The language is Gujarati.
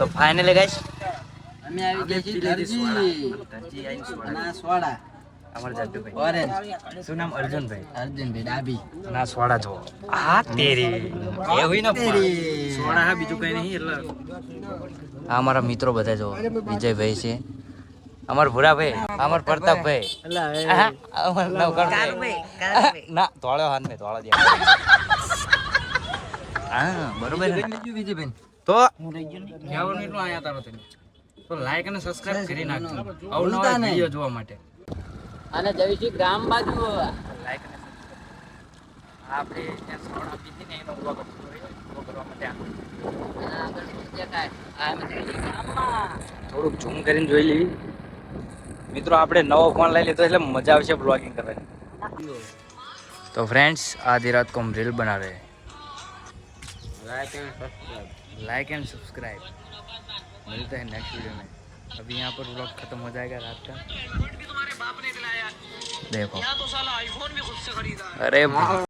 તો ફાઇનલી ગાઈસ અમે આવી ગયા છીએ દરજી અને સોડા અમર જાદુભાઈ ઓરેન્જ શું નામ અર્જુનભાઈ અર્જુનભાઈ ડાબી ના સોડા જો આ તેરી એવી ના સોડા હા બીજું કઈ નહીં એટલે આ અમારા મિત્રો બધા જો વિજયભાઈ છે અમાર ભૂરાભાઈ અમાર પ્રતાપભાઈ અમાર નવકણભાઈ ના તોળ્યો હાથ ને તોળા દે હા બરોબર વિજયભાઈ તો કેવાનું એટલું આયા તારો તને તો લાઈક અને સબસ્ક્રાઇબ કરી નાખજો અવનવા વિડિયો જોવા માટે અને જઈશી ગ્રામ બાજુ લાઈક અને સબસ્ક્રાઇબ આપણે ત્યાં સોડા પીધી ને એનો બ્લોગ કરવા માટે આગળ દેખાય આ જઈશી ગ્રામમાં થોડુંક ઝૂમ કરીને જોઈ લેવી મિત્રો આપણે નવો ફોન લઈ લીધો એટલે મજા આવશે બ્લોગિંગ કરવાની तो फ्रेंड्स आधी रात को हम रील बना रहे हैं लाइक एंड सब्सक्राइब मिलते हैं नेक्स्ट वीडियो में अभी यहाँ पर ब्लॉग खत्म हो जाएगा रात का देखो अरे